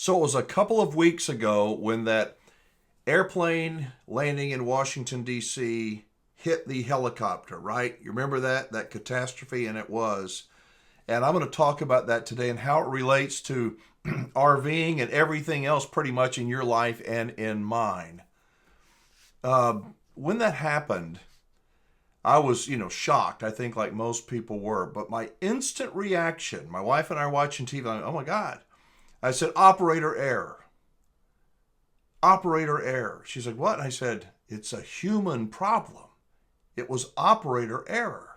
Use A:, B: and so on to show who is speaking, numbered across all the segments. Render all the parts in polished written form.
A: So it was a couple of weeks ago when that airplane landing in Washington, D.C. hit the helicopter, right? You remember that catastrophe? And it was. And I'm going to talk about that today and how it relates to RVing and everything else pretty much in your life and in mine. When that happened, I was, shocked, I think like most people were. But my instant reaction, my wife and I are watching TV, I'm like, oh my God. I said, operator error. Operator error. She's like, what? And I said, it's a human problem. It was operator error.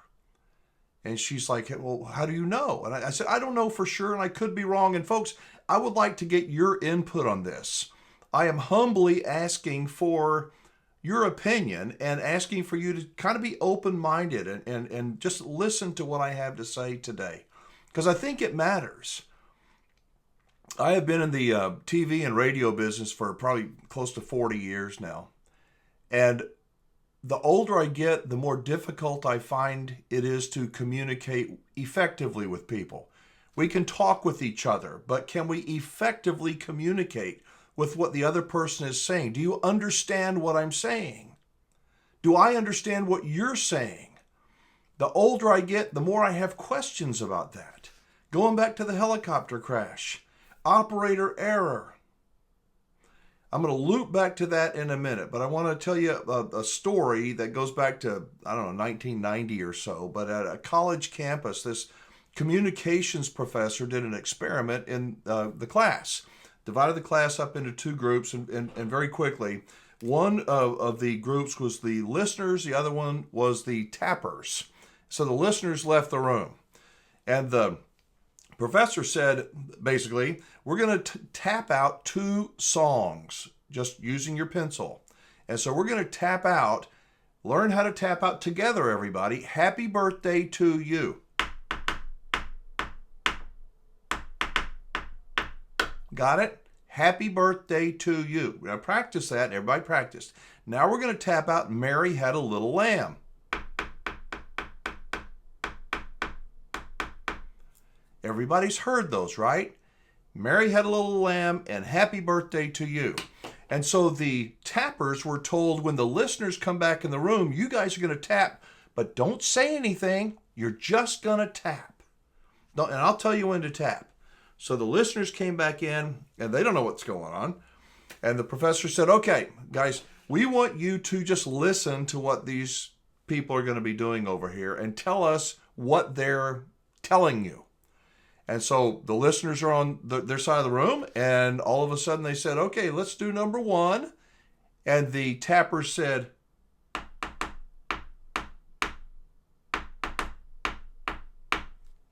A: And she's like, well, how do you know? And I said, I don't know for sure, and I could be wrong. And folks, I would like to get your input on this. I am humbly asking for your opinion and asking for you to kind of be open-minded and just listen to what I have to say today, because I think it matters. I have been in the TV and radio business for probably close to 40 years now. And the older I get, the more difficult I find it is to communicate effectively with people. We can talk with each other, but can we effectively communicate with what the other person is saying? Do you understand what I'm saying? Do I understand what you're saying? The older I get, the more I have questions about that. Going back to the helicopter crash, operator error. I'm going to loop back to that in a minute, but I want to tell you a story that goes back to, 1990 or so. But at a college campus, this communications professor did an experiment in the class, divided the class up into two groups, and very quickly, one of the groups was the listeners, the other one was the tappers. So the listeners left the room, and the professor said, basically, we're going to tap out two songs just using your pencil. And so we're going to tap out, learn how to tap out together, everybody. Happy birthday to you. Got it? Happy birthday to you. We're going to practice that. Everybody practiced. Now we're going to tap out Mary Had a Little Lamb. Everybody's heard those, right? Mary Had a Little Lamb and Happy Birthday to You. And so the tappers were told, when the listeners come back in the room, you guys are going to tap, but don't say anything. You're just going to tap. And I'll tell you when to tap. So the listeners came back in, and they don't know what's going on. And the professor said, okay, guys, we want you to just listen to what these people are going to be doing over here and tell us what they're telling you. And so the listeners are on their side of the room, and all of a sudden they said, okay, let's do number one. And the tappers said,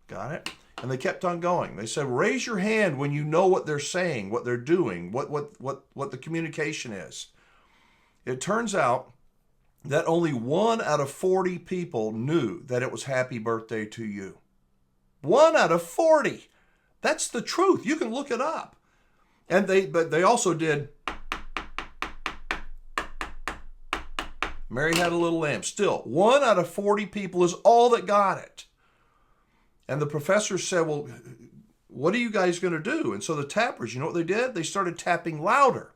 A: got it? And they kept on going. They said, raise your hand when you know what they're saying, what they're doing, what the communication is. It turns out that only 1 out of 40 people knew that it was happy birthday to you. 1 out of 40. That's the truth. You can look it up. But they also did Mary Had a Little Lamb. Still, 1 out of 40 people is all that got it. And the professor said, well, what are you guys going to do? And so the tappers, you know what they did? They started tapping louder.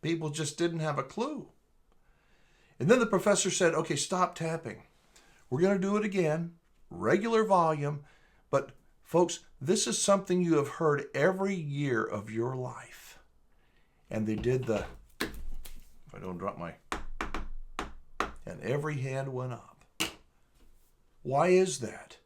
A: People just didn't have a clue. And then the professor said, okay, stop tapping. We're going to do it again, regular volume. But folks, this is something you have heard every year of your life. And they did if I don't drop and every hand went up. Why is that?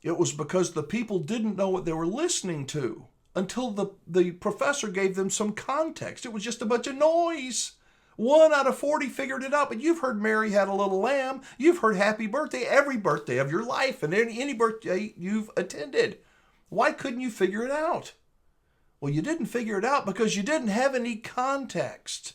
A: It was because the people didn't know what they were listening to until the professor gave them some context. It was just a bunch of noise. 1 out of 40 figured it out. But you've heard Mary Had a Little Lamb. You've heard Happy Birthday every birthday of your life and any birthday you've attended. Why couldn't you figure it out? Well, you didn't figure it out because you didn't have any context.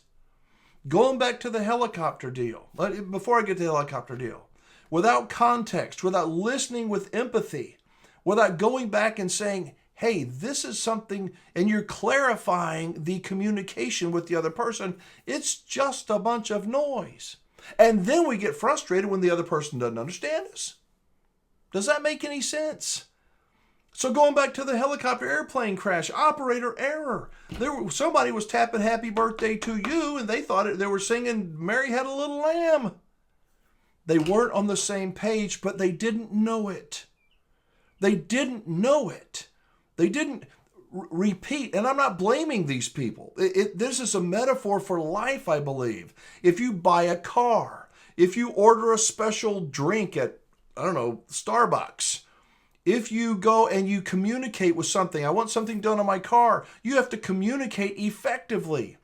A: Going back to the helicopter deal, before I get to the helicopter deal, without context, without listening with empathy, without going back and saying, hey, this is something, and you're clarifying the communication with the other person, it's just a bunch of noise. And then we get frustrated when the other person doesn't understand us. Does that make any sense? So going back to the helicopter airplane crash, operator error. Somebody was tapping happy birthday to you and they thought they were singing Mary Had a Little Lamb. They weren't on the same page, but they didn't know it. They didn't know it. They didn't repeat. And I'm not blaming these people. This is a metaphor for life, I believe. If you buy a car, if you order a special drink at, I don't know, Starbucks, if you go and you communicate with something, I want something done on my car, you have to communicate effectively.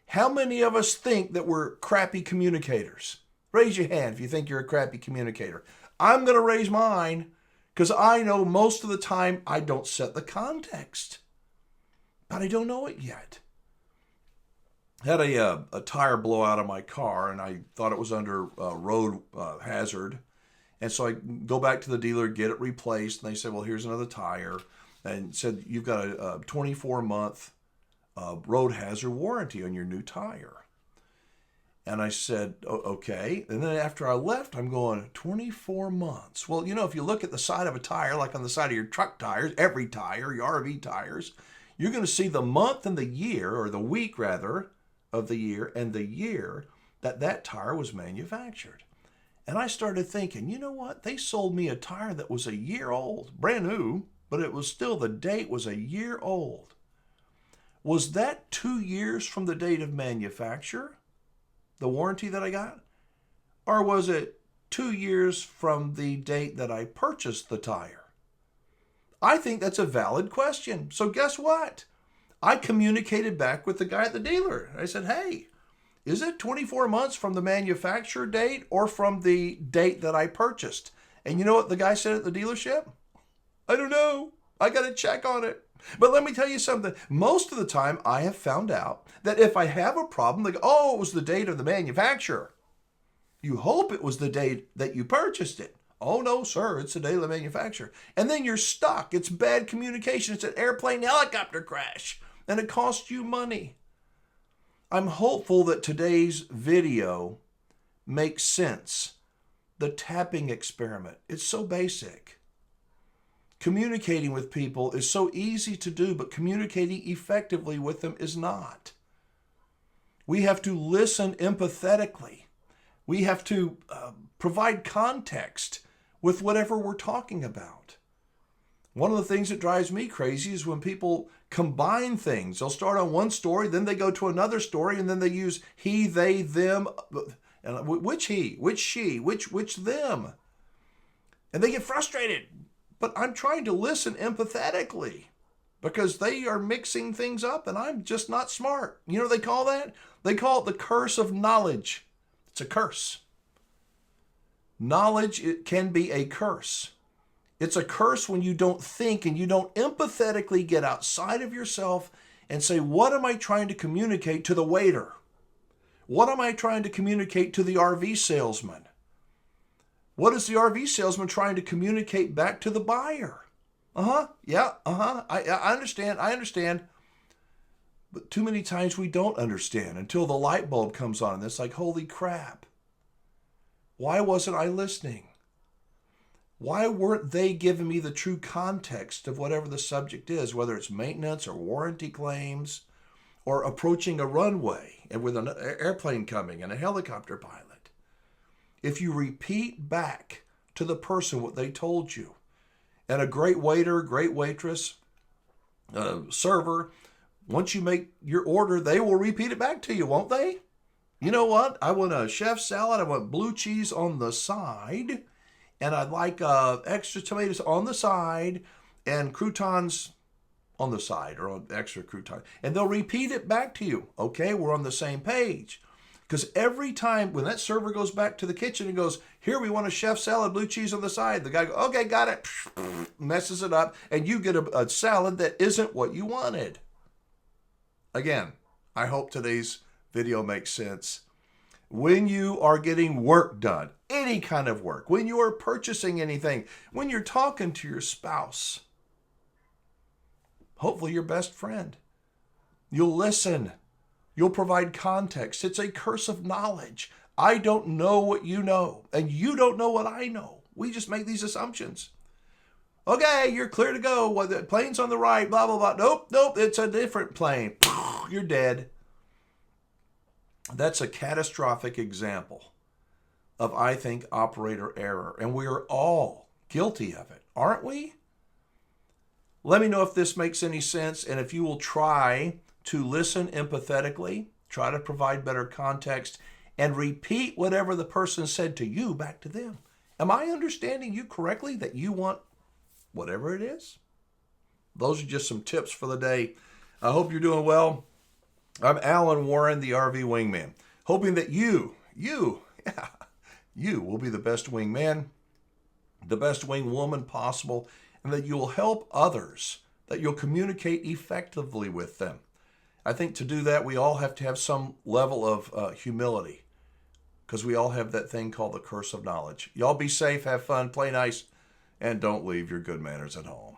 A: How many of us think that we're crappy communicators? Raise your hand if you think you're a crappy communicator. I'm going to raise mine because I know most of the time I don't set the context. But I don't know it yet. I had a tire blow out of my car and I thought it was under road hazard. And so I go back to the dealer, get it replaced. And they said, well, here's another tire. And said, you've got a 24-month road hazard warranty on your new tire. And I said, okay. And then after I left, I'm going, 24 months. Well, if you look at the side of a tire, like on the side of your truck tires, every tire, your RV tires, you're going to see the month and the year, or the week rather, of the year and the year that tire was manufactured. And I started thinking, you know what? They sold me a tire that was a year old, brand new, but it was still, the date was a year old. Was that 2 years from the date of manufacture? The warranty that I got? Or was it 2 years from the date that I purchased the tire? I think that's a valid question. So guess what? I communicated back with the guy at the dealer. I said, hey, is it 24 months from the manufacturer date or from the date that I purchased? And you know what the guy said at the dealership? I don't know. I got to check on it. But let me tell you something. Most of the time, I have found out that if I have a problem, they go, oh, it was the date of the manufacturer. You hope it was the date that you purchased it. Oh, no, sir, it's the date of the manufacturer. And then you're stuck. It's bad communication. It's an airplane helicopter crash, and it costs you money. I'm hopeful that today's video makes sense. The tapping experiment, it's so basic. Communicating with people is so easy to do, but communicating effectively with them is not. We have to listen empathetically. We have to provide context with whatever we're talking about. One of the things that drives me crazy is when people combine things. They'll start on one story, then they go to another story, and then they use he, they, them. And which he, which she, which them. And they get frustrated. But I'm trying to listen empathetically because they are mixing things up and I'm just not smart. You know what they call that? They call it the curse of knowledge. It's a curse. Knowledge, it can be a curse. It's a curse when you don't think and you don't empathetically get outside of yourself and say, what am I trying to communicate to the waiter? What am I trying to communicate to the RV salesman? What is the RV salesman trying to communicate back to the buyer? I understand. But too many times we don't understand until the light bulb comes on and it's like, holy crap. Why wasn't I listening? Why weren't they giving me the true context of whatever the subject is, whether it's maintenance or warranty claims or approaching a runway and with an airplane coming and a helicopter pilot? If you repeat back to the person what they told you, and a great waiter, great waitress, server, once you make your order, they will repeat it back to you, won't they? You know what? I want a chef salad. I want blue cheese on the side, and I'd like extra tomatoes on the side, and croutons on the side, or extra croutons. And they'll repeat it back to you. Okay, we're on the same page. Because every time when that server goes back to the kitchen and goes, here, we want a chef salad, blue cheese on the side. The guy goes, okay, got it. Messes it up. And you get a salad that isn't what you wanted. Again, I hope today's video makes sense. When you are getting work done, any kind of work, when you are purchasing anything, when you're talking to your spouse, hopefully your best friend, you'll listen. You'll provide context. It's a curse of knowledge. I don't know what you know, and you don't know what I know. We just make these assumptions. Okay, you're clear to go. Well, the plane's on the right, blah, blah, blah. Nope, nope, it's a different plane. You're dead. That's a catastrophic example of, I think, operator error. And we are all guilty of it, aren't we? Let me know if this makes any sense, and if you will try to listen empathetically, try to provide better context, and repeat whatever the person said to you back to them. Am I understanding you correctly that you want whatever it is? Those are just some tips for the day. I hope you're doing well. I'm Alan Warren, the RV Wingman, hoping that you will be the best wingman, the best wing woman possible, and that you'll help others, that you'll communicate effectively with them. I think to do that, we all have to have some level of humility, because we all have that thing called the curse of knowledge. Y'all be safe, have fun, play nice, and don't leave your good manners at home.